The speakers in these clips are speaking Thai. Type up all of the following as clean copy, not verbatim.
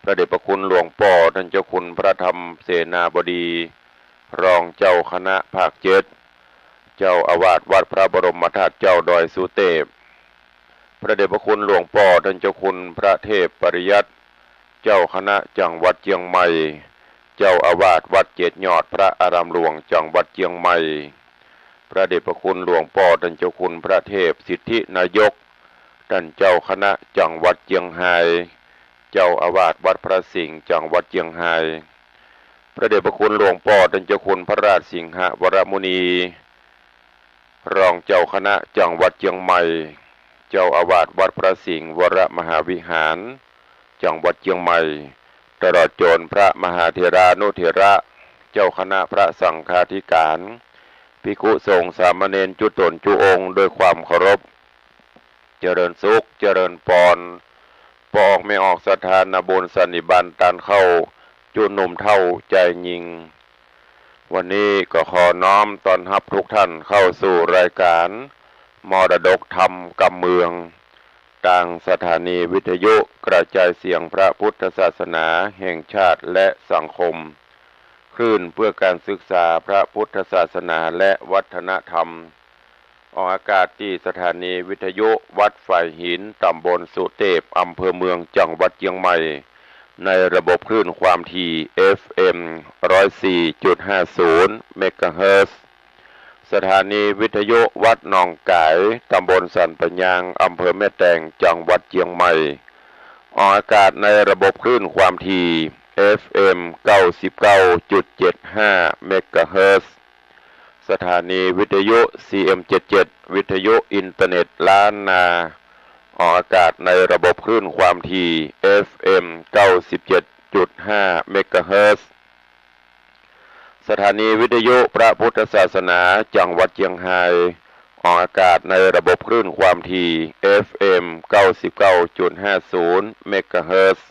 พระเดชพระคุณหลวงพ่อท่านเจ้าคุณพระธรรมเสนาบดีรองเจ้าคณะภาค7เจ้าอาวาสวัดพระบรมธาตุเจ้าดอยสุเทพพระเดชพระคุณหลวงพ่อท่านเจ้าคุณพระเทพปริยัติเจ้าคณะจังหวัดเชียงใหม่เจ้าอาวาสวัดเจ็ดยอดพระอารามหลวงจังหวัดเชียงใหม่พระเดชพระคุณหลวงพ่อท่านเจ้าคุณพระเทพสิทธินายกท่านเจ้าคณะจังหวัดเชียงรายเจ้าอาวาสวัดพระสิงห์จังหวัดเชียงรายพระเดชพระคุณหลวงพ่อท่านเจ้าคุณพระราชสิงหวรมุนีรองเจ้าคณะจังหวัดเชียงใหม่เจ้าอาวาสวัดพระสิงห์วรมหาวิหารจังหวัดเชียงใหม่ตลอดจนพระมหาเถรานุเถระเจ้าคณะพระสังฆาธิการภิกขุสงฆ์สามเณรจุตนจุองค์โดยความเคารพเจริญสุขเจริญปอนปออกไม่ออกสถานบุญสันนิบาตตันเข้าจุหนุ่มเท่าใจยิงวันนี้ก็ขอน้อมต้อนรับทุกท่านเข้าสู่รายการมรดกธรรมกำเมืองต่างสถานีวิทยุกระจายเสียงพระพุทธศาสนาแห่งชาติและสังคมคลื่นเพื่อการศึกษาพระพุทธศาสนาและวัฒนธรรมออกอากาศที่สถานีวิทยุวัดฝ่ายหินตำบลสุเทพอำเภอเมืองจังหวัดเชียงใหม่ในระบบคลื่นความถี่ FM 104.50 เมกะเฮิรตซ์สถานีวิทยุวัดหนองกายตำบลสันปะยางอำเภอแม่แตงจังหวัดเชียงใหม่ออกอากาศในระบบคลื่นความถี่ FM 99.75 เมกะเฮิรตซ์สถานีวิทยุ CM77 วิทยุอินเทอร์เน็ตล้านนาออกอากาศในระบบคลื่นความถี่ FM 97.5 เมกะเฮิรตซ์สถานีวิทยุพระพุทธศาสนาจังหวัดเชียงรายออกอากาศในระบบคลื่นความถี่ FM 99.50 เมกะเฮิรตซ์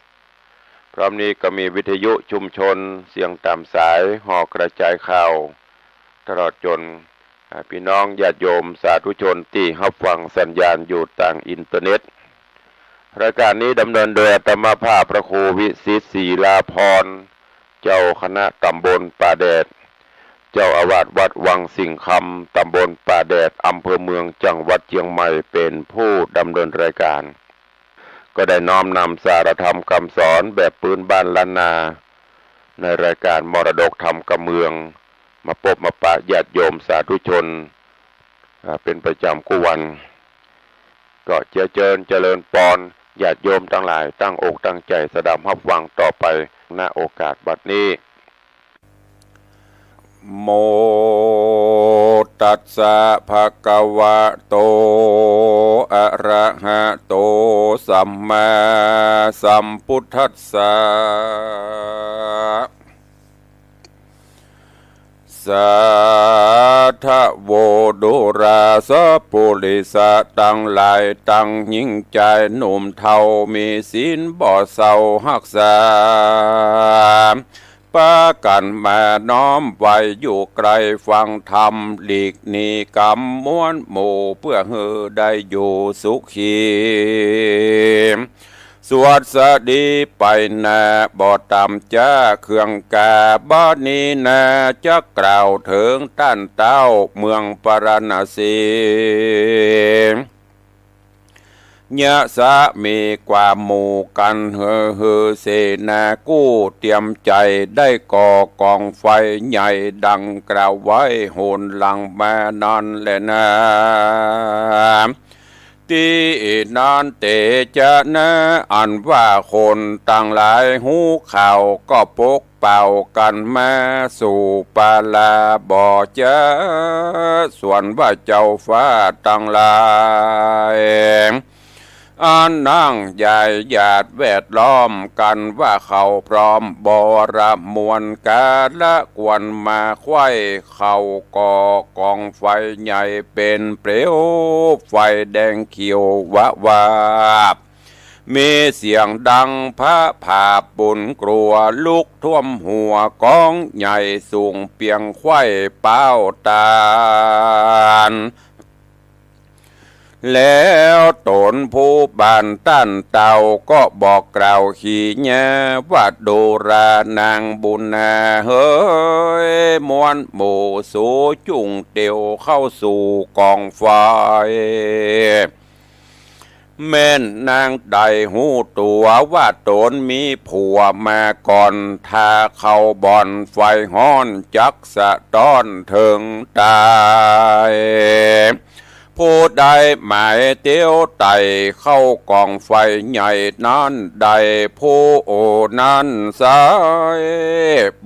พร้อมนี้ก็มีวิทยุชุมชนเสียงตามสายห่อกระจายข่าวตลอดจนพี่น้องญาติโยมสาธุชนที่รับฟังสัญญาณอยู่ต่างอินเทอร์เน็ตรายการนี้ดำเนินโดยอาตมาภาพพระครูวิสิตศรีลาภรณ์เจ้าคณะตำบลป่าแดดเจ้าอาวาสวัดวังสิงห์คำตำบลป่าแดดอำเภอเมืองจังหวัดเชียงใหม่เป็นผู้ดำเนินรายการก็ได้น้อมนำสารธรรมคำสอนแบบพื้นบ้านล้านนาในรายการมรดกธรรมกำเมืองมาพบมาปะญาติโยมสาธุชนเป็นประจำกุวันก็เจริญปอนญาติโยมทั้งหลายตั้งอกตั้งใจสดับรับฟังต่อไปณโอกาสบัดนี้โมตัสสะภะคะวะโตอะระหะโตสัมมาสัมพุทธัสสะสัทธโวดุราสปุริสะตั้งหลายตั้งยิ่งใจหนุ่มเทามีศีลบ่เศร้าหักษาปะกันมาน้อมไว้อยู่ไกลฟังธรรมหลีกหนีกรรมม้วนหมู่เพื่อให้ได้อยู่สุขีสวดสดีไปนาบ่ตำจ้าเครื่องกาบ่นี้นาจะกล่าวถึงต้านเต้าเมืองปรณสียะสะมีความหมู่กันเฮอเสนากู้เตรียมใจได้ก่อกองไฟใหญ่ดังกล่าวไว้โหนหลังมานอนแลนะตีนานเตจะนะอันว่าคนต่างหลายหูข่าวก็ปกเป่ากันมาสู่ปาลาบ่อจะส่วนว่าเจ้าฟ้าต่างหลายอันนั่งใหญ่หยาดแวดล้อมกันว่าเขาพร้อมบรมวลกาละกวนมาไขว้เขาก่อกองไฟใหญ่เป็นเปลวไฟแดงเขียววะวาบมีเสียงดังพระผาปุ่นกลัวลุกท่วมหัวกองใหญ่สูงเปียงไขว้เป้าตาล แล้วตนผู้บานต้านเต่าก็บอกกล่าวขี่แย่ว่าโดรานางบุญนาเฮ้ยมวนหมู่สูจุงเตียวเข้าสู่กองไฟแม่นนางใดหูตัวว่าตนมีผัวมาก่อนถ้าเข้าบ่อนไฟห้อนจักสะต้อนถึงตายผู้ใดหมายเตี้ยวไต่เข้ากองไฟใหญ่นั้นใดผู้โอนั้นสาย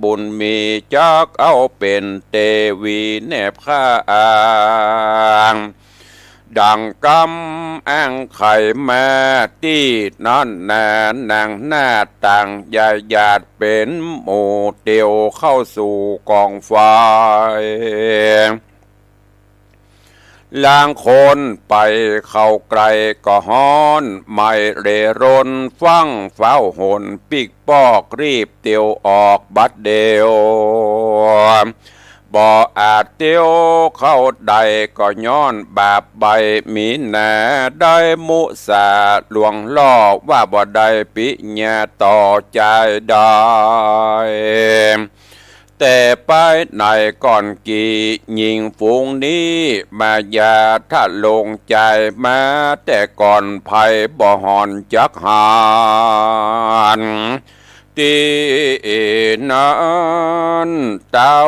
บุญมีจักเอาเป็นเตวีแนบข้าอ่างดังกำอ้างไข่แม่ที่นั่นแน่นางหน้าต่างญาญาติเป็นหมู่เตียวเข้าสู่กองไฟลางคนไปเข้าไกลก็ฮ้อนไม่เร่ร่นฟังเฝ้าหนปิกปอกรีบเตียวออกบัดเดียวบ่อาจเตียวเข้าใดก็ย้อนบาปใบมีแน่ได้มุสาหลวงล่อว่าบ่ได้ปิญาต่อใจได้แต่ไปไหนก่อนกี่ยิงฝูงนี้มาอย่าถ้าลงใจมาแต่ก่อนภัยบ่หอนจักหานตีนั้นเต้า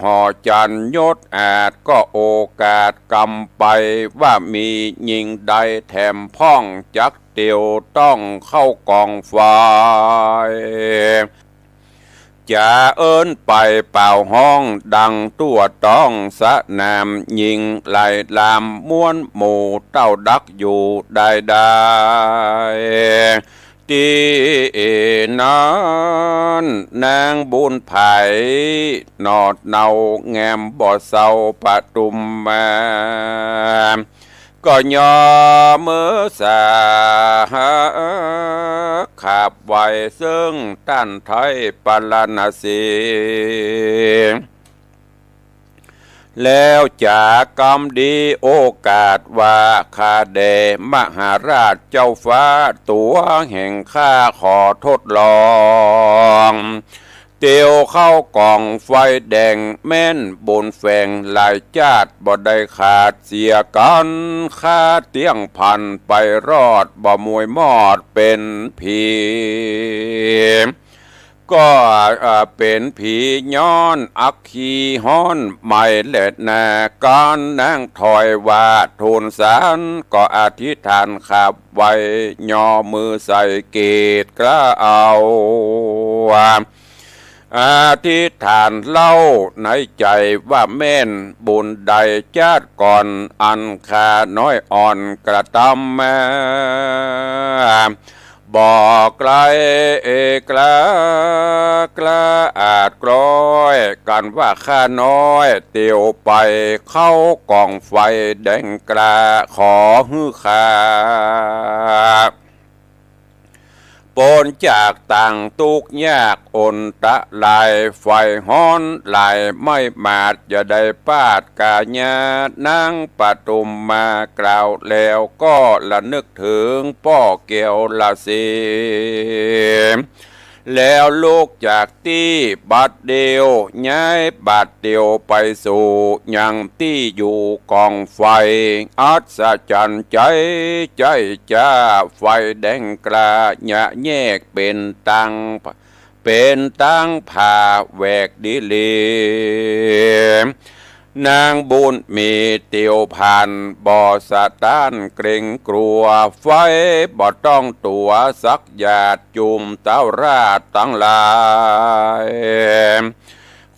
ห่อจันยศอาจก็โอกาสกำไปว่ามียิงใดแถมพ่องจักเตียวต้องเข้ากองไฟจะเอิ้นไปเป่าห้องดังตัวต้องสะนามยิงไหลลามม้วนหมู่เต้าดักอยู่ได้ที่นั้นนางบุญไผ่นอดเนาแงมบ่อเศร้าปะตุมมาก็ยอมือสาขับไว้ซึ่งต้านไทยปลานาสีแล้วจากกรรมดีโอกาสว่าข้าแด่มหาราชเจ้าฟ้าตัวแห่งข้าขอทดลองเตียวเข้ากองไฟแดงแม่นบนแฝงหลายจาดบ่ได้ขาดเสียกันข้าเตียงพันไปรอดบ่มวยมอดเป็นผีก็เป็นผีย้อนอักขีฮ้อนไม่เล็ดแน่การนั่งถอยว่าทูลสารก็อธิษฐานขับไว้ย่อมือใส่เกตกระเอาอธิษฐานเล่าในใจว่าแม่นบุญใดชาติก่อนอันคาน้อยอ่อนกระทำมาบอกไกลกละอาจกร้อยกันว่าข้าน้อยเตียวไปเข้ากองไฟแดงกระขอฮื้อข้าปนจากต่างตุกยากอนตะลายไฟฮ้อนลายไม่มาดอย่าได้ปาดกาญานางปฐุมมากล่าวแล้วก็ละนึกถึงป้อเกี่ยวละสิแล้วลูกจากที่บัดเดียวย้ายบัดเดียวไปสู่ยังที่อยู่กองไฟอัศจรรย์ใจจ้าไฟแดงกระหยะแยกเป็นตังผ่าแหวกดิลีนางบุญมีเตียวผ่านบ่อสะต้านเกรงกลัวไฟบ่ต้องตัวสักหยาดจุมเต้าราดตั้งหลาย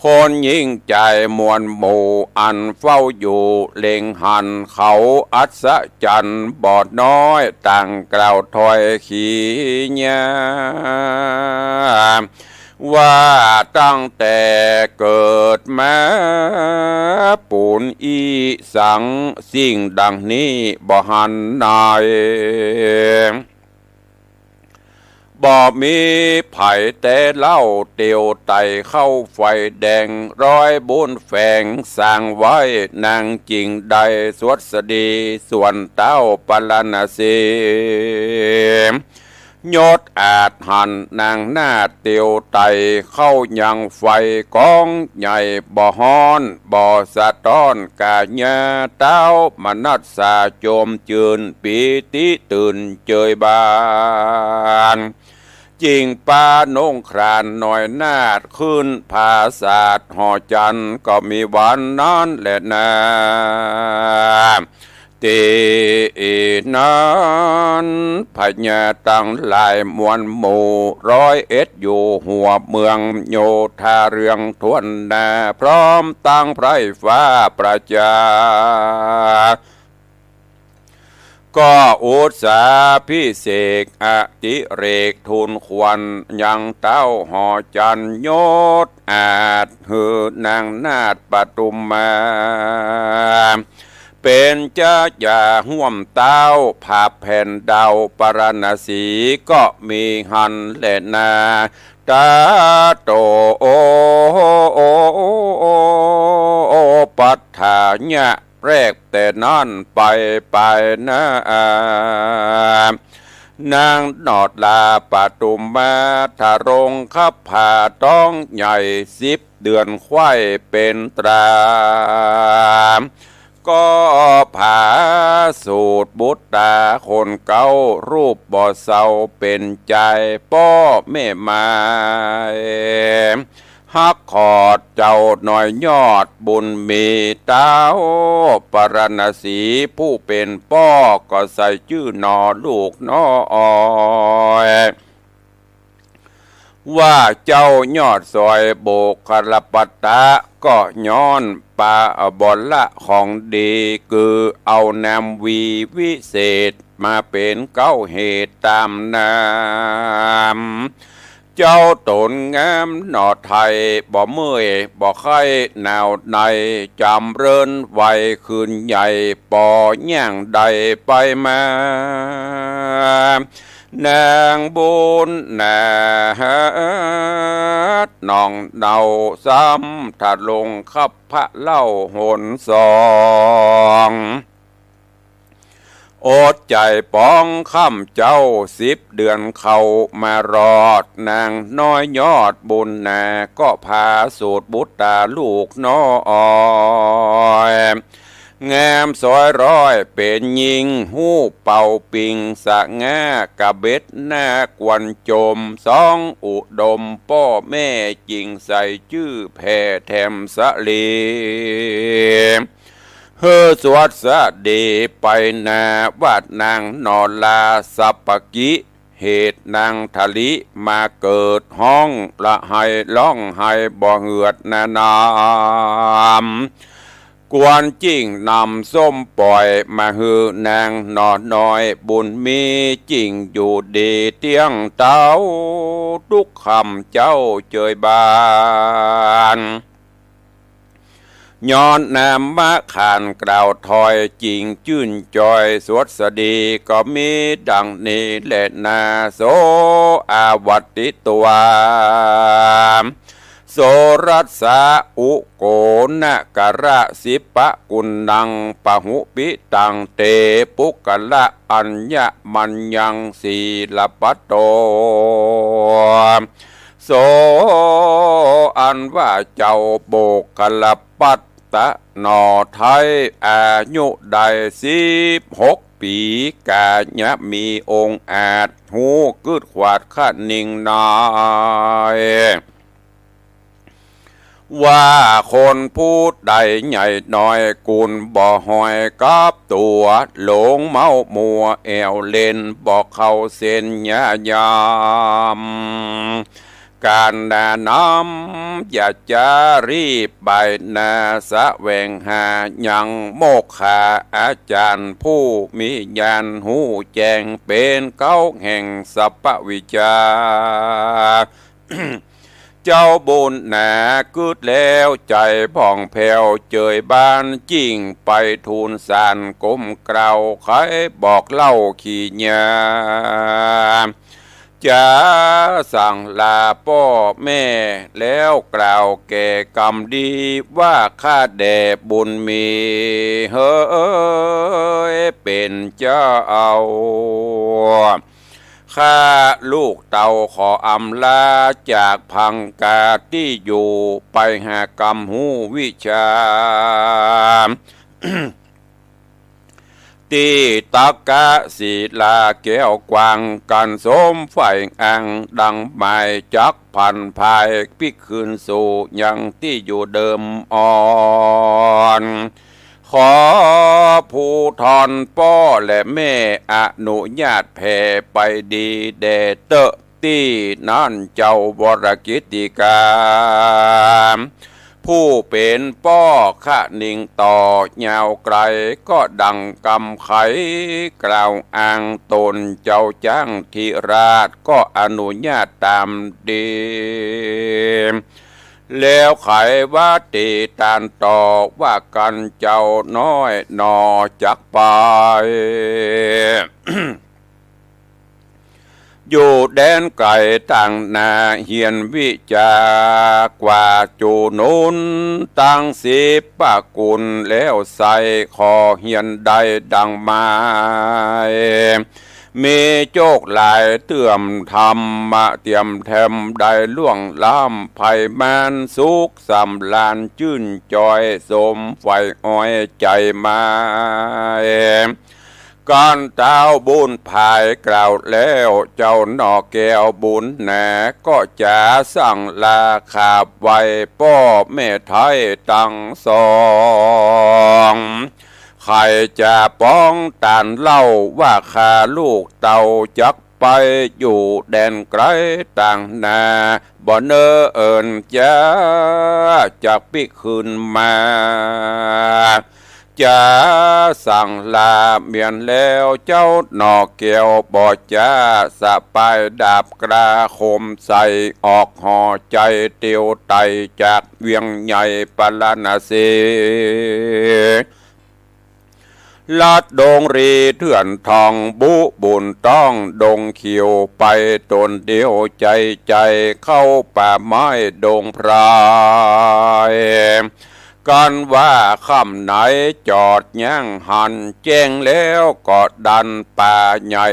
คนยิ่งใจมวลหมู่อันเฝ้าอยู่เล็งหันเขาอัศจรรย์บอดน้อยต่างกล่าวถอยขี้ญาว่าตั้งแต่เกิดมาปูนอีสังสิ่งดังนี้บ่หันนายบ บ่มีไผ่แต่เล่าเตียวไตเข้าไฟแดงร้อยบุญแฝงสร้างไว้นางจริงใดสวดสดีส่วนเต้าปลนาสียศอาจหันนางหน้าเตียวไตเข้ายังไฟกองใหญ่บ่ฮ้อนบ่สะต้อนกาญาเต้ามนัสสาโจมจืนปีติตื่นเจยบานจริงป้านงครานหน่อยนาดขึ้นภาษาดหอจันก็มีวันนั้นแหละนาตีนั้นพญาตั้งหลายมวลหมู่101อยู่หัวเมืองโยธาเรืองทวนนาพร้อมตั้งไพรฟ้าประจาก็อุตสาพิเศษอติเรกทุนควันยังเต้าหอจันโยศอาจหือนางนาฏปทุมมาเป็นเจ้าอย่าห่วมเต้าภาพแผ่นดาวปรณสีก็มีหันแลนาตาโตโอปัฏฐาญะแรกแต่นั่นไปนะนางนอดลาปทุมมาทารงขับผ่าต้องใหญ่10 เดือนควายเป็นตราก็ผาสูตรบุตตาคนเก่ารูปบ่เศร้าเป็นใจป้อแม่ไม้ฮักขอดเจ้าหน่อยยอดบุญมีเต้าปรณสีผู้เป็นป้อก็ใส่ชื่อนอลูกน้อยว่าเจ้ายอดซอยโบกคลปัตตะก็ย้อนปาบอลละของดีคือเอานำวีวิเศษมาเป็นเก้าเหตุตามนามเจ้าตนงามหนอไทยบ่เมื่อยบ่ไข้หนาวในจำเริญไวคืนใหญ่ปอย่างใดไปมานางบุญนาหนองเนาซ้ำถัดลงขับพระเล่าหนสองอดใจป้องค่ำเจ้า10 เดือนเข้ามารอดนางน้อยยอดบุญนาก็พาสูตรบุตตาลูกน้อยงามซอยร้อยเป็นยิงหูเป่าปิงสะงากะเบ็ดหน้ากวนโจม2 อุดมป้อแม่จริงใส่ชื่อแผ่แถมสะลีเฮอสวัสดีไปนาวาดนางนอลาสัปปกิเหตุนางทะลิมาเกิดห้องละให้ล่องให้บ่เหือดนานามกวนจิ้งนำส้มปล่อยมาฮือนางนอน้อยบุญมีจริงอยู่ดีเตียงเต้าทุกคำเจ้าเจยบานย้อนนามมะขานกล่าวถอยจริงชื่นจอยสวดสดีก็มีดังนี้แหละนาโสอาวัติตัวโสรัสสะอุโกนะกะระสิปะกุณังปะหุปิตังเตปุกะละอัญญะมัญญังศีลปัตโตโสอันว่าเจ้าโบกลปัตตะนอไทยอายุได้16 ปีกาญะมีองค์อาจหูกึดขวาดขะนิ่งนายว่าคนพูดใดใหญ่น้อยกุลบ่หอยกับตัวหลงเมามัวแอวเล่นบอกเขาเส้นยายามการนาน้ำอย่าจะรีบไปนาสะแวงหายังโมกขาอาจารย์ผู้มีญาณหูแจ้งเป็นเก้าแห่งสัพพวิชา เจ้าบุญหนากึดแล้วใจผ่องแผ้วเจยบ้านจริงไปทูลสารก้มเกลาใครบอกเล่าขี้ยา จะสั่งลาพ่อแม่แล้วกล่าวแก่กรรมดีว่าข้าแด่บุญมีเฮ้ยเป็นเจ้าข้าลูกเต่าขออำลาจากพังกาที่อยู่ไปหากรรมหูวิชา ตีตักกะศิลาแก้วกวางกันสมไฟอังดังหมายจักพันภายพิกคืนสู่ยังที่อยู่เดิมอ่อนขอผู้ทอนพ่อและแม่อนุญาตแผ่ไปดีแด่เตอะที่นั่นเจ้าบรกิติการผู้เป็นป้อข้านิ่งต่อยาวไกลก็ดังกำไขกล่าวอ้างตนเจ้าจ้างธิราชก็อนุญาตตามดีแล้วไขว่าตีตานต่อว่ากันเจ้าน้อยนอจักไป อยู่แดนไก่ต่างนาเฮียนวิจากว่าจูนุนตั้งสิบปะกุลแล้วใส่คอเฮียนใดดังมามีโจกหลายเตื่อมธรรมะเตรียมแถมได้ล่วงล้ำภัยมันสุขสำลานจื่นจอยสมไฟอ้อยใจมาก่อนเต้าบุญภายกล่าวแล้วเจ้าหนอแก้วบุญแหนก็จะสั่งลาขาบไว้พ่อแม่ไทยตั้งสองใครจะป้องตานเล่าว่าข้าลูกเต่าจักไปอยู่แดนไกลต่างนาบ่เนอเอิญจะจากปิคืนมาจะสั่งลาเมียนแล้วเจ้าหนอเกี่ยวบ่จะสะปายดาบกระคมใส่ออกห่อใจเตียวไตจากเวียงใหญ่ปลานาเสลัดดงรีเถื่อนทองบุบุญต้องดงเขียวไปตนเดียวใจเข้าป่าไม้ดงพรายกันว่าค่ำไหนจอดย่างหันแจ้งแล้วก็ดันป่าใหญ่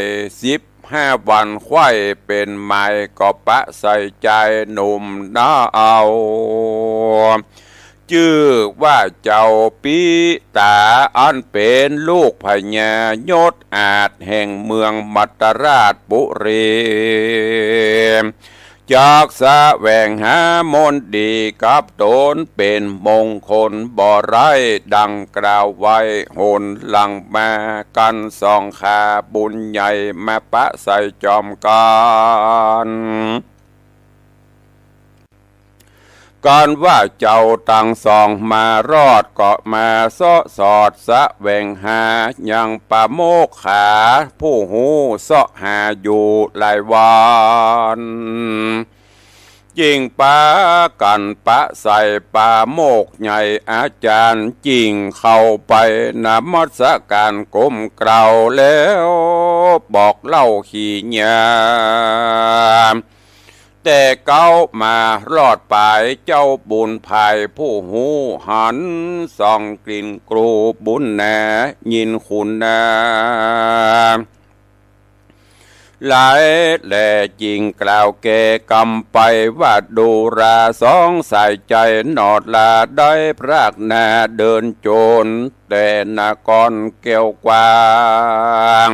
15 วันไข้เป็นไม้ก็ปะใส่ใจหนุ่มน้าเอาชื่อว่าเจ้าปีตาอันเป็นลูกพญายศอาจแห่งเมืองมัตตราชบุรีจากแสวงหามนต์ดีกับตนเป็นมงคลบ่ไรดังกล่าวไว้หนหลังมากันสองขาบุญใหญ่มาปะใส่จอมกันการว่าเจ้าตั้งสองมารอดก็มาสอดสะแวงหายังปะโมกขาผู้หูหาอยู่หลายวันจริงปะกันปะใส่ปะโมกใหญ่อาจารย์จริงเข้าไปนมัสการก้มเกล่าวแล้วบอกเล่าขี้ยามแต่เก้ามารอดปลายเจ้าบุญภายผู้หูหันส่องกลิ่นกรูบุญแหนยินคุณนาหลายแหล่จริงกล่าวแก่กำไปว่าดูราสองสายใจนอดลาได้พรากนาเดินโจรแต่นากรแก้วกวาง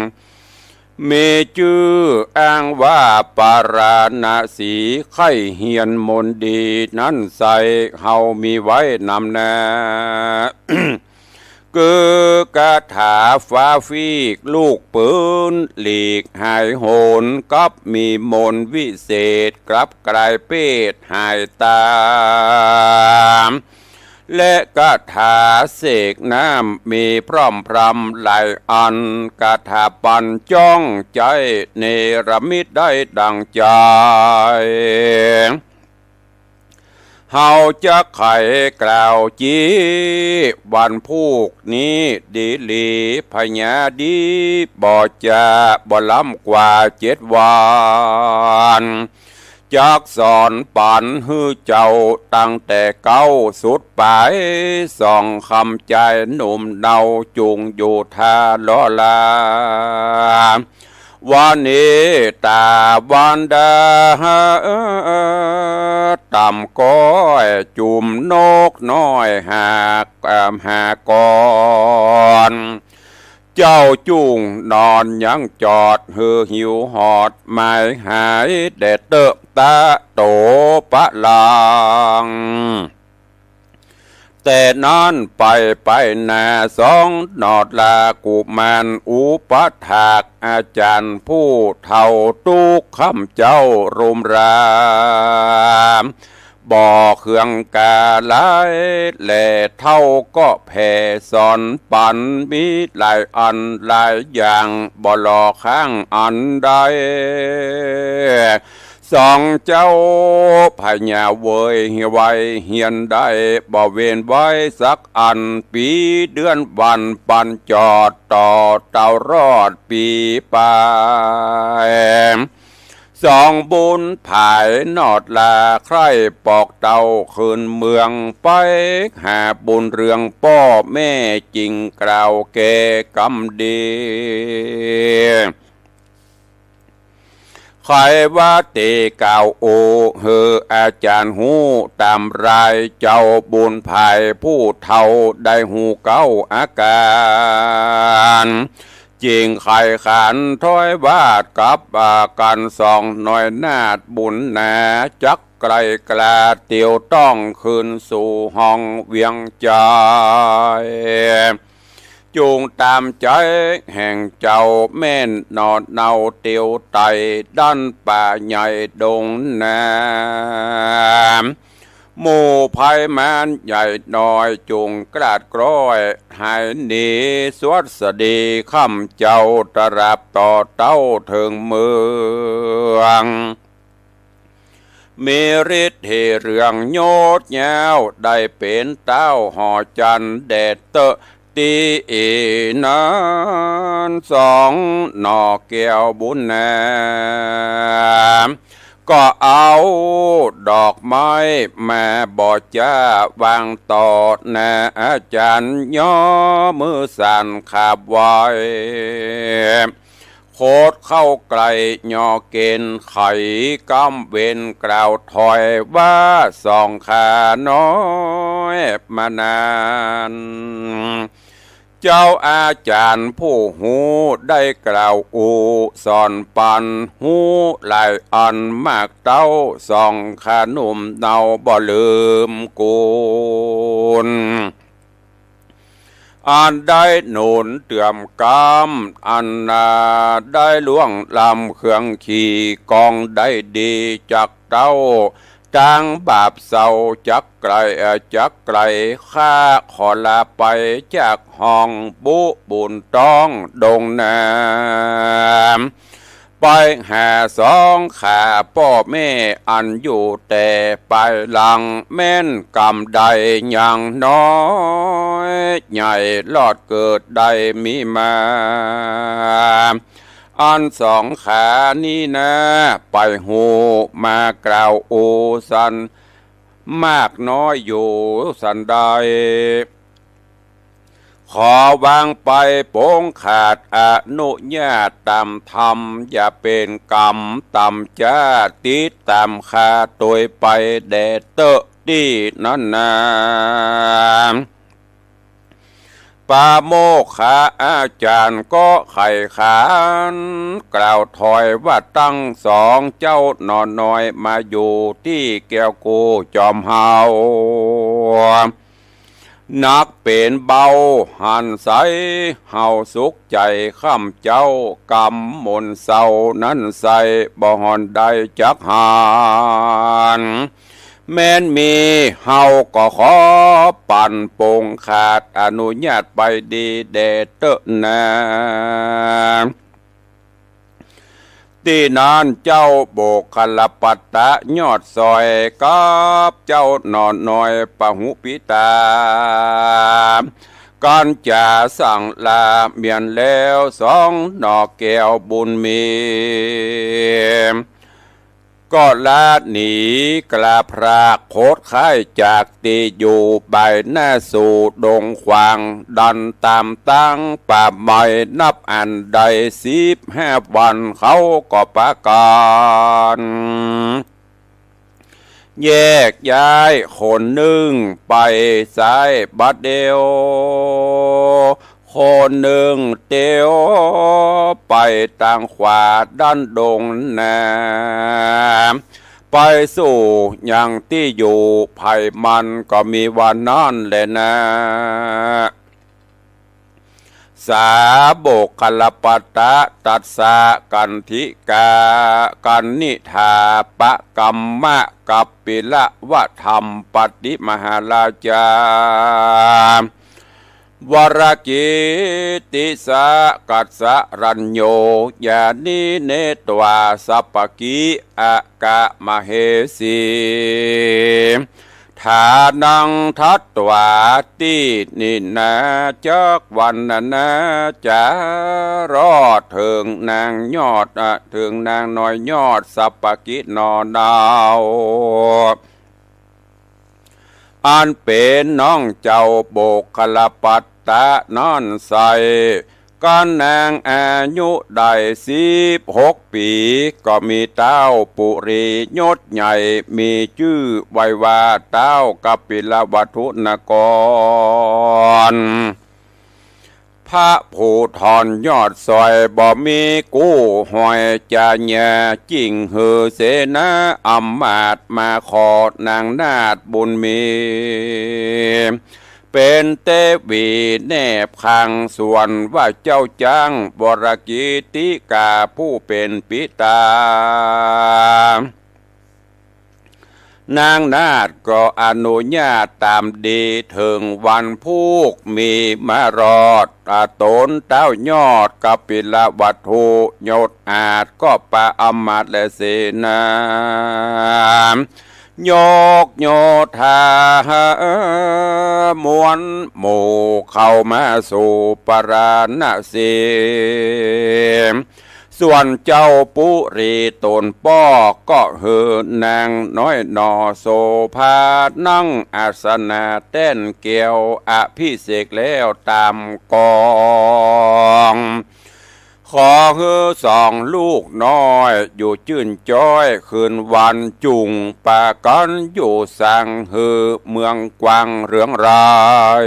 มีชื่ออ้างว่าปาราณสีไข่เฮียนมนดีนั้นใส่เฮามีไว้นำนา คือกาถาฟ้าฟีกลูกปืนหลีกหายโหนกับมีมนวิเศษกลับกลายเป็ดหายตามและกาถาเสกน้ำมีพร้อมพรำหลายอันกาถาปันจ้องใจเนรมิตได้ดังใจ เฮาจะไขกล่าวจีวันพูกนี้ดีหลีพญาดีบ่จะบ่ล้ำกว่า7 วันจักสอนปันฮือเจ้าตั้งแต่เก้าสุดไปส่องคำใจหนุ่มเนาจุงอยู่ทาล้อลาวันนี้ตาวันดาต่ำก้อยจุ่มนกน้อยหากก่อนเจ้าจุงนอนยังจอดหือหิวหอดหมายหายแดดเตอะตาโตปะลางแต่นั้นไปนาสองนอดลากุมารอุปถากอาจารย์ผู้เท่าตุกคำเจ้ารุมรามบ่อเครื่องกาลายแหล่เท่าก็แผ่สอนปันมีหลายอันหลายอย่างบ่หลอข้างอันใดสองเจ้าพญาเวยไว้เฮียนได้บ่เว้นไว้สักอันปีเดือนวันปันจอดต่อเต่ารอดปีไปสองบุญผายนอดลาใครปอกเต่าคืนเมืองไปหาบุญเรืองพ่อแม่จริงกล่าวแก่กำดีใครว่าเตกล่าวโอเฮออาจารย์หูตามรายเจ้าบุญภายผู้เท่าได้หูเก้าอาการจริงไข่ขันถ้อยวาดกับกันสองหน่อยนาดบุญนาจักไกลกลาเตียวต้องคืนสู่ห้องเวียงใจจูงตามใจแห่งเจ้าแม่นนอดเนาเตียวไตด้านป่าใหญ่ดงน้ำหมู่ภัยมันใหญ่น้อยจุงกราดกร้อยหายหนีสวัสดีคำเจ้าตรับต่อเต้าถึงเมืองมีฤทธิ์เรื่องโยดยาวได้เป็นเต้าห่อจันแดดเตอะตีนั้นสองหน่อแก้วบุญนาก็เอาดอกไม้มาบ่จ้าวางต่อหน้าอาจารย์ย่อมือสั่นขาบไว้โคดเข้าไกลย่อเกณฑ์ไขกำเวนกล่าวถอยว่าสองขาน้อยมานานเจ้าอาจารย์ผู้หูได้กล่าวอูสอนปันหูหลายอันมากเต้าสองขานุ่มเนาบ่ลืมกุลอันได้หนุนเตื่อมกำอันนาได้ล่วงลำเครื่องขี่กองได้ดีจากเต้าจางบาปเศร้าจักไกลข้าขอลาไปจากห้องบุญต้องดงน้ำไปหาสองขาพ่อแม่อันอยู่แต่ไปหลังแม่นกำใดอย่างน้อยใหญ่ลอดเกิดใดมีมาอันสองขานี้นะไปหูมากล่าวโอสันมากน้อยอยู่สันใดขอวางไปโป้งขาดอนุญาตตามธรรมอย่าเป็นกรรมตามจ้าติดตามขาตัวไปแดดเตอะดีนั่นนาปาโมกขาอาจารย์ก็ไข่ขานกล่าวถอยว่าตั้งสองเจ้านอนน้อยมาอยู่ที่แก้วกูจอมเฮานักเป็นเบาหันใสเฮาสุขใจข้ามเจ้ากำมนเศร้านั้นใส่บ่หอนได้จักหานแม้นมีเฮาก็ขอปั่นปงขาดอนุญาตไปดีเดเตอนาเต ตีนานเจ้าโบกคลปัตตะยอดซอยกับเจ้านอนน้อยปะหุปิตาก่อนจะสั่งลาเมียนแล้วสองดอกแก้วบุญมีก็ลาหนีกลาพรากโคตรค่ายจากตีอยู่ใบหน้าสู่ดงควางดันตามตั้งป่าใหม่นับอันใด15 วันเขาก็ประกาศแยกย้ายคนหนึ่งไปซ้ายบัดเดียวคนหนึ่งเตียวไปทางขวาด้านดงนาไปสู่อย่างที่อยู่ไผ่มันก็มีวันนั้นแหละนะสาโบกคลปัตตะตัสสะกันธิกากันนิธาปะกัมมะกัปปิละวะธรรมปฏิมหาราชาวรกิติสะกัสสะรัญโยยานิเนตวาสัปปกิอากะมเหสีฐานังทัตตวาตินินาจักวันนาจารอดถึงนางยอดถึงนางน้อยยอดสัปปกินอดาวอันเป็นน้องเจ้าโบกคลปัตตะนอนใสกันนางอายุได้16 ปีก็มีเต้าปุรียศใหญ่มีชื่อไว้ว่าเต้ากัปปิลวัฏุนกรพระผู้ทอนยอดซอยบ่มีกู้หอยจะแย่จิ่งหือเสนาอำมาตย์มาขอนางนาฏบุญมีเป็นเตวีแนบขังส่วนว่าเจ้าจ้างบรกิติกาผู้เป็นปิตานางนาฏก็อนุญาตตามดีถึงวันพูกมีมารอดตนเต้ายอดกัปปิลวัฏุยศอาจก็ปะอมาตย์และเสนายกโยธามวนหมู่เข้ามาสู่ปราณสีส่วนเจ้าปุรีตนป้อก็เหือนางน้อยนอโสภานั่งอาสนะเต้นเกี่ยวอภิเษกแล้วตามกองขอฮือสองลูกน้อยอยู่จื่นจ้อยคืนวันจุงปากันอยู่สั่งฮือเมืองกวางเรืองราย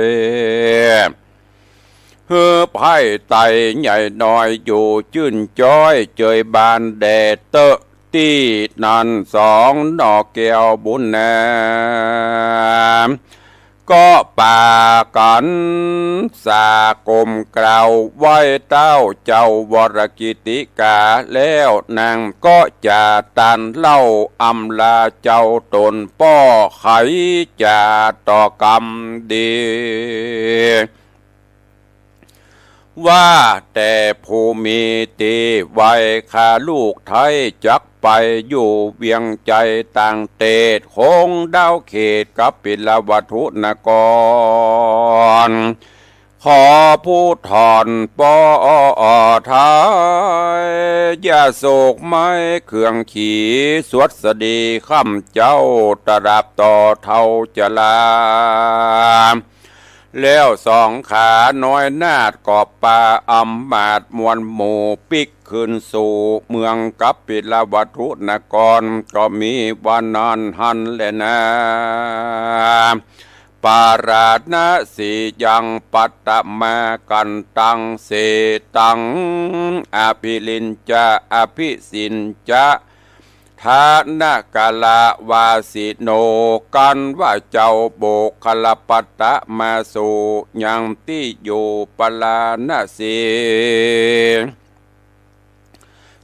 ฮือไพ่ไตใหญ่น้อยอยู่จื่นจ้อยเจยบานแดดเตอะตีนันสองดอกแก้วบุญแนก็ป่ากันสากมกล่าวไว้เต้าเจ้าวรกิติกาแล้วนางก็จะตันเล่าอำลาเจ้าตนป้อไขจะต่อกรรมดีว่าแต่ผู้มีตีไว้ข้าลูกไทยจักไปอยู่เวียงใจต่างเตศคงดาวเขตกับปิลวัฏุนกรขอผู้ถอนปอทายอย่าโศกไม้เครื่องขี่สวดสดีข้ำเจ้าตราบต่อเท่าจะลาแล้วสองขาน้อยนาดกอบป่าอำมาตย์มวลหมู่ปิกขึ้นสู่เมืองกัปปิลวัฏุนกรก็มีวันนั้นหันแลนะปาราณสียังปัตตมากันตังเสตังอภิลินจะอภิสินจะทานกาลาวาสิโนกันว่าเจ้าโบกคลปัตตะมาสู่ยังที่อยู่ปลาณสี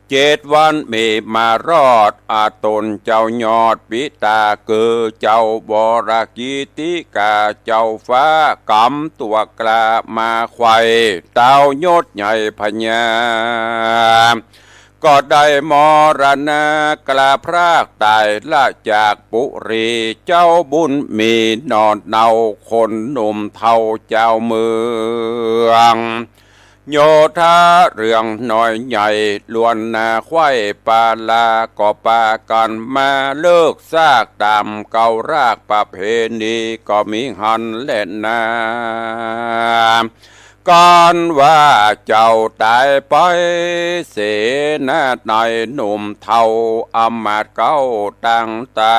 7 วันมีมารอดอาตนเจ้ายอดปิตาคือเจ้าบรกิติกาเจ้าฟ้ากำตัวกลามาไข่เต้ายศใหญ่พญา ก็ได้มรณะกลาพรากตายละจากปุรีเจ้าบุญมีนอนเนาคนหนุ่มเท่าเจ้าเมืองโยธาเรื่องน้อยใหญ่ล้วนนาควายปาลาก็ปากันมาเลิกซากตามเก่ารากประเพณีก็มีหันเล่นนาก่อนว่าเจ้าตายไปเสนาในหนุ่มเท่าอำมาตย์เก้าตั้งตา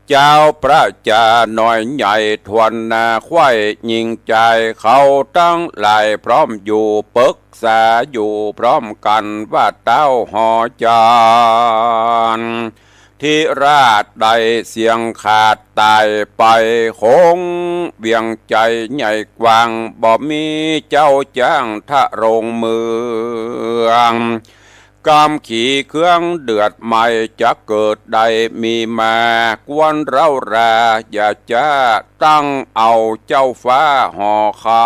เจ้าพระจาน้อยใหญ่ทวนนาควายยิงใจเขาตั้งหลายพร้อมอยู่ปรึกษาอยู่พร้อมกันว่าเต้าหอจานที่ราชใดเสียงขาดตายไปคงเวียงใจใหญ่กว้างบ่มีเจ้าจ้างทะโรงเมืองกำขี่เครื่องเดือดใหม่จะเกิดใดมีมากวนเราราอย่าจะตั้งเอาเจ้าฟ้าห่อคำ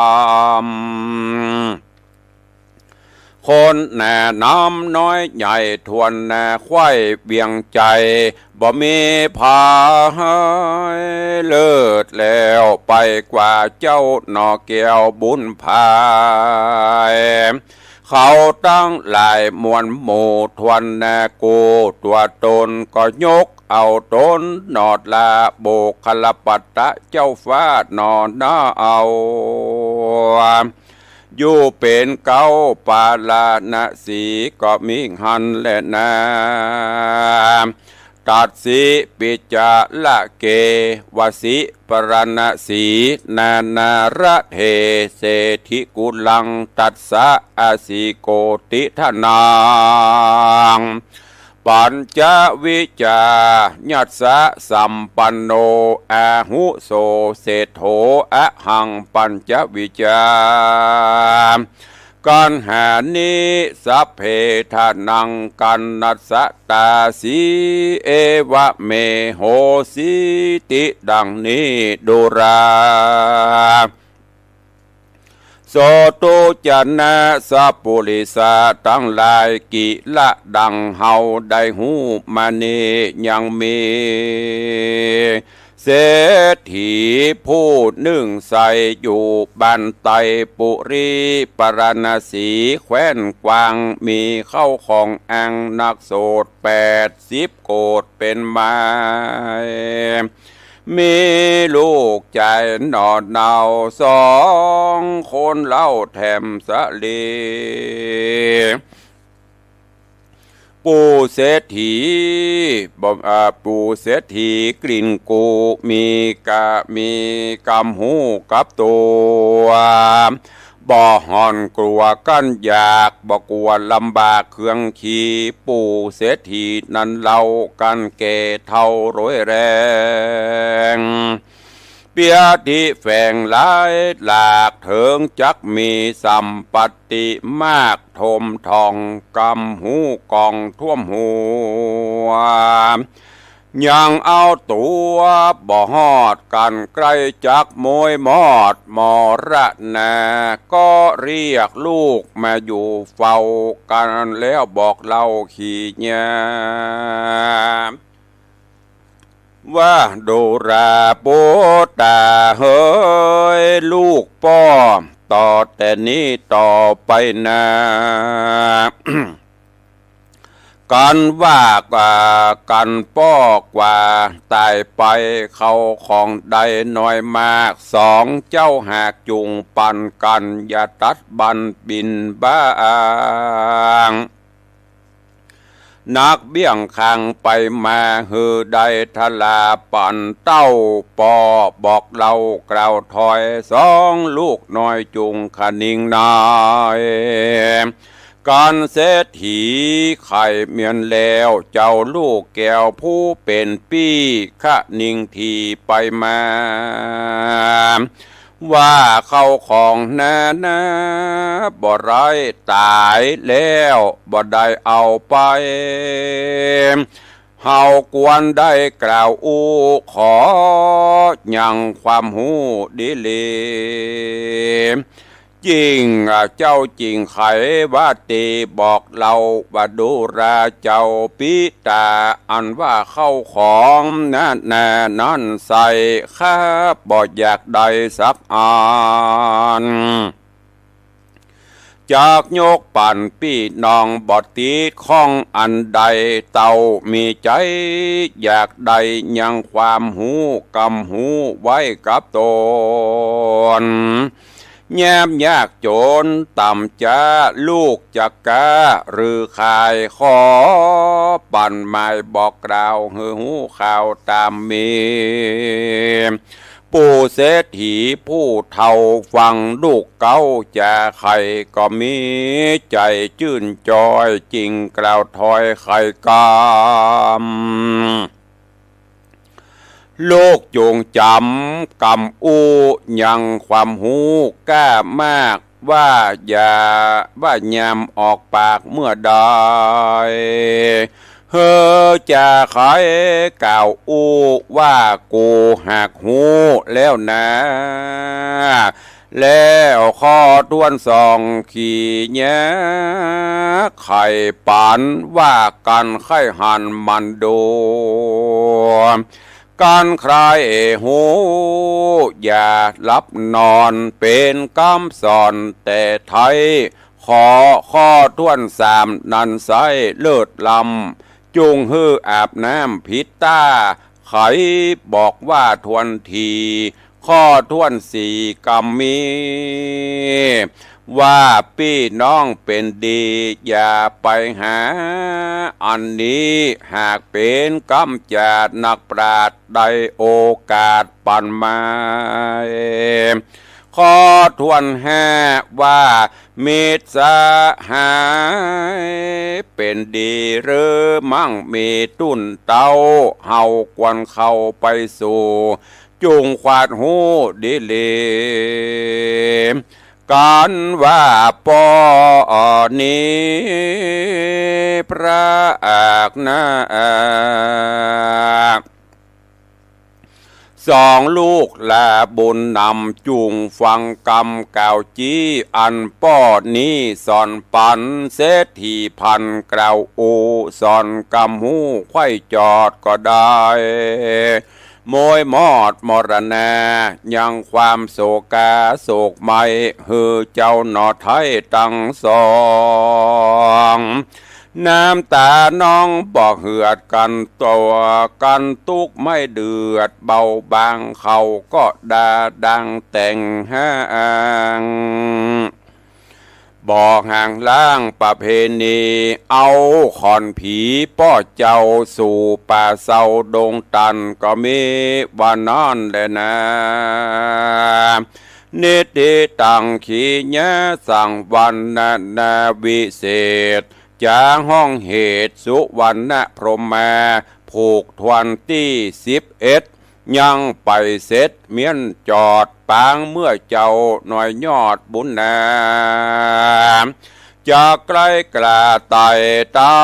คนแน่น้ำน้อยใหญ่ทวนแน่ควายเบียงใจบ่มีพายเลิศแล้วไปกว่าเจ้าหนอแก้วบุญพายเขาตั้งหลายมวลหมู่ทวนแน่กูตัวตนก็ยกเอาตนนอดลาโบกคลปัตตะเจ้าฟ้านอนหน้าเอาอยู่เป็นเก้าปาลาณสีก็มีหันและนาตัดสีปิจาละเกวสิปรณสีนานาระเทเศธิกุลังตัสสะอาสิโกติทนางปัญจวิจาญัสสะสัมปันโนอาหุโสเศโธอะหังปัญจวิจากันหานิสัพเพทานังกันนัสสตาสีเอวะเมโหสิติดังนี้ดูราโสตุจันนะสัพปุริสาตั้งหลายกิละดังเฮาได้หูมานียังมีเศรษฐีผู้หนึ่งใส่อยู่บ้านไตปุรีปรณสีแคว้นกวางมีเข้าของอังนักโสด80 โกฏเป็นไม้มีลูกใจหนอดเนา2 คนเล่าแถมสะลีปู่เศรษฐีปู่เศรษฐีกลิ่นกูมีกำหูกับตัวบ่ห่อนกลัวกันอยากบ่กลัวลำบากเครื่องขี่ปู่เศรษฐีนั้นเล่ากันแก่เท่าร้อยแรงเปียติแฝงหลายหลากเถิงจักมีสัมปติมากทมทองกำหูกองท่วมหัวยังเอาตัวบ่ฮอดกันใกล้จักมวยมอดมรณะก็เรียกลูกมาอยู่เฝ้ากันแล้วบอกเล่าขี้ยาว่าโดราโปตาเฮ้ยลูกป้อต่อแต่นี้ต่อไปนะ กันว่ากว่ากันป้อกว่าตายไปเขาของใดน้อยมาก2 เจ้าหากจุงปันกันอย่าตัดบันบินบ้างนักเบี้ยงคางไปมาฮือใดทลาปั่นเต้าปอบอกเล่ากล่าวถอย2 ลูกน้อยจุงขนิ่งนายการเศรษฐีไข่เมียนแล้วเจ้าลูกแก้วผู้เป็นปี้ขะนิ่งทีไปมาว่าเข้าของนาบ่ไรตายแล้วบ่ได้เอาไปเฮากวนได้กล่าวขอยังความหูดีเล จริงเจ้าจริงไขว่าตีบอกเราว่าดูราเจ้าปิตาอันว่าเข้าของนั่นแน่นั่นใส่ข้าบ่อยากได้สักอันจากโยกปั่นพี่น้องบอดตีข้องอันใดเต่ามีใจอยากได้ยังความหูกำหูไว้กับตนแย้มยากโจรต่ำจ้าลูกจักกะหรือขายขอปั่นไม้บอกกล่าวหือหูข่าวตามมีผู้เศรษฐีผู้เฒ่าฟังลูกเก้าจะไข่ก็มีใจชื่นจอยจริงกล่าวถอยไข่กามโลกจงจำกำอูยังความหูกล้ามากว่าอย่าว่ายามออกปากเมื่อใดเฮอจะขายกล่าวอูว่ากูหักหูแล้วนะแล้วข้อด้วนสองขี่แย้ไข่ปานว่ากันไข่หันมันดูการใครหูอย่ารับนอนเป็นกำสอนแต่ไทยขอข้อด้วนสามนันไซเลิศลำจุงฮืออาบน้ำพิตาไขบอกว่าทวนทีข้อท้วนสี่กำมีว่าพี่น้องเป็นดีอย่าไปหาอันนี้หากเป็นกำจัดนักปราชญ์ได้โอกาสปันมาขอทวนแห่ว่ามิตรสหายเป็นดีหรือมั่งมีตุ้นเต้าเฮาควรเข้าไปสู่จุงขวาดหูดิเลการว่าปอนี้พระอักนาสองลูกและบุญนำจุงฟังกรรมเก่าจี้อันป้อนี้สอนปันเศรษฐีพันกล่าวอูสอนกำหูไข่จอดก็ได้โมยมอดมรณายังความโศกาโศกไม่ฮือเจ้าหนอไทยตั้งสองน้ำตาน้องบอกเหือดกันตัวกันตุกไม่เดือดเบาบางเขาก็ดาดังแต่งห้างบอกห่างล่างประเพณีเอาขอนผีป้อเจ้าสู่ป่าเศร้าดงตันก็มีว่านอนแลนะนิติตังขีญะสั่งวันนาวิเศษจาห้องเหตุสุวรรณพรหมาผูกทวนที่11ยังไปเสร็จเมียนจอดปางเมื่อเจ้าหน่อยยอดบุญนาจากไกลกล้าไต่เต้า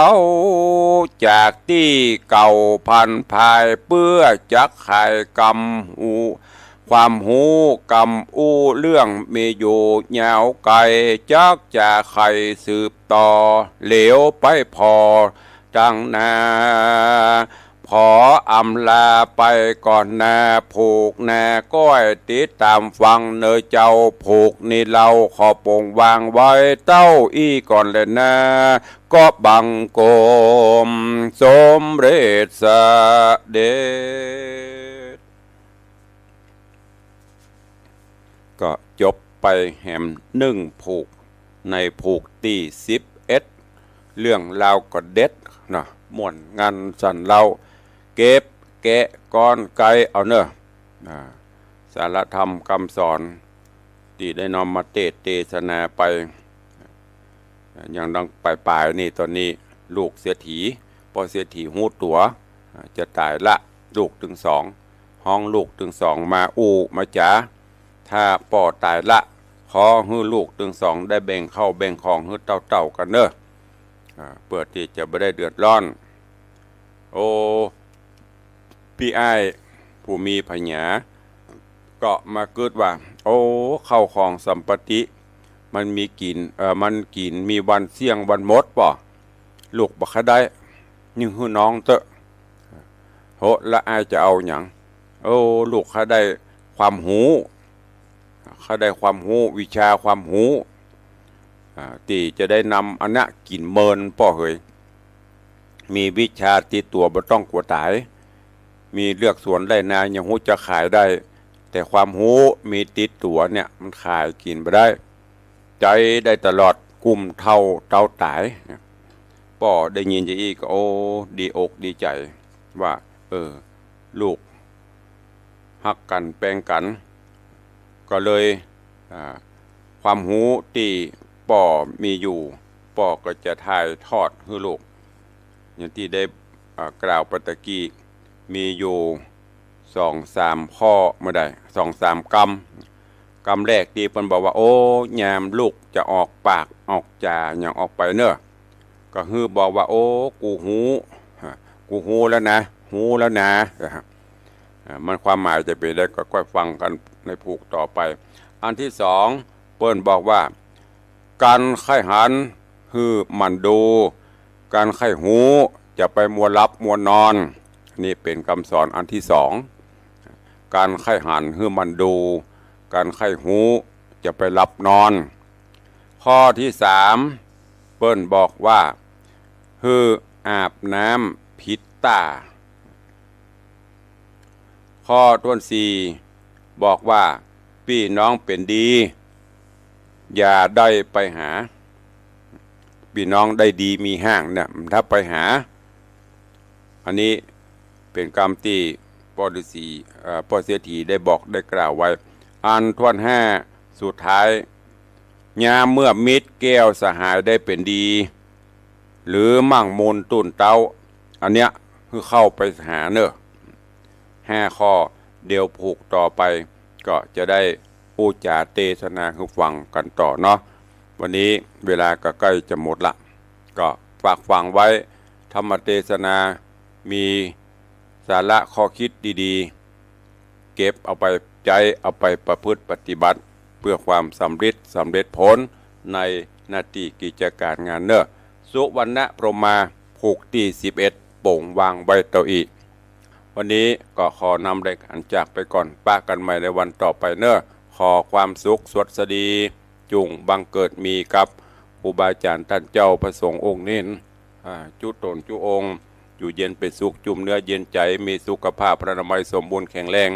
จากที่เก่าพันภายเพื่อจักไข่กำหูความหูกำอู้เรื่องมีอยู่ยาวไกลจักจะไข่สืบต่อเหลวไปพอดังนาขออำลาไปก่อนนาผูกนาก้อยติดตามฟังเนอเจ้าผูกนี่เราขอปงวางไว้เต้าอี้ก่อนเลยนะก็บังโกมสมเร็จสเด็จก็จบไปแหม1 ผูกในผูกที่11เรื่องราวก็เด็ดนะม่วนงานสันเราเก็บแกะก้อนไก่เอาเนอะสารธรรมคำสอนที่ได้นำมาเทศนาไปอย่างดังปลายนี่ตอนนี้ลูกเสียถีพอเสียถีหูตัวจะตายละลูกถึง2ห้องลูกถึง2มาอูมาจ๋าถ้าป่อตายละขอให้ลูกถึง2ได้แบ่งเข้าแบ่งของให้เต่ากันเนอะเปิดที่จะไม่ได้เดือดร้อนโอ้พี่อ้ายผู้มีพญาก็มาเกิดว่าโอ้เข้าของสัมปติ มันมีกินมันกินมีวันเสี่ยงวันมดป่ะลูกบักได้ยิ่งหื้อน้องเตอะโหละอายจะเอาอย่างโอ้ลูกเขาได้ความหูเขาได้ความหูวิชาความหูที่จะได้นำอันนี้กินเมินป่อเหยมีวิชาติดตัวบ่ต้องกลัวตายมีเลือกสวนได้นายังหูจะขายได้แต่ความหูมีติดตัวเนี่ยมันขายกินไปได้ใจได้ตลอดกุมเท่าเต้าตายป่อได้ยินจะอีกโอ้ดีอกดีใจว่าลูกฮักกันแปลงกันก็เลยความหูที่ป่อมีอยู่ป่อก็จะถ่ายทอดให้ลูกอย่างที่ได้กล่าวปตะกี้มีอยู่2-3ข้อเมื่อใด2-3กรรมแรกที่เพิ่นบอกว่าโอ้ยามลูกจะออกปากออกจาอย่างออกไปเนอะก็คือบอกว่าโอ้กูหูแล้วนะหูแล้วนะมันความหมายจะเป็นได้ก็ค่อยฟังกันในผูกต่อไปอันที่สองเปิ้นบอกว่าการไข้หันคือมันดูการไข้หูจะไปมัวรับมัวนอนนี่เป็นคำสอนอันที่สองการไข้หันคือมันดูการไข้หูจะไปรับนอนข้อที่สามเปิ้นบอกว่าคืออาบน้ำพิษตาข้อต้นสี่บอกว่าพี่น้องเป็นดีอย่าได้ไปหาพี่น้องได้ดีมีห้างเนี่ยถ้าไปหาอันนี้เป็นกรรมที่ปอฤาษีปอเสียทีได้บอกได้กล่าวไว้อันท่วนห้าสุดท้ายยามเมื่อมิตรแก้วสหายได้เป็นดีหรือมั่งมนตุนเต้าอันเนี้ยคือเข้าไปหาเนอะ5 ข้อเดี๋ยวผูกต่อไปก็จะได้พูดจาเทศนาคือฟังกันต่อเนาะวันนี้เวลาก็ใกล้จะหมดละก็ฝากฟังไว้ธรรมเทศนามีสาระข้อคิดดีๆเก็บเอาไปใจเอาไปประพฤติปฏิบัติเพื่อความสำเร็จผลในหน้าที่กิจการงานเนอะสุวรรณพรหมาผูกที่11โป่งวางไว้เตาอีวันนี้ก็ขอนำรายการจากไปก่อนป้ากันใหม่ในวันต่อไปเนอะขอความสุขสวัสดีจุงบังเกิดมีกับครูบาอาจารย์ท่านเจ้าพระสงฆ์องค์เน้นจุตนจุองค์อยู่เย็นเป็นสุขจุมเนื้อเย็นใจมีสุขภาพพระนามัยสมบูรณ์แข็งแรง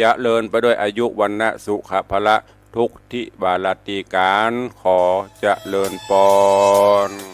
จะเลินไปด้วยอายุวันนะสุขภละทุกทิบาลติการขอจะเลินปอน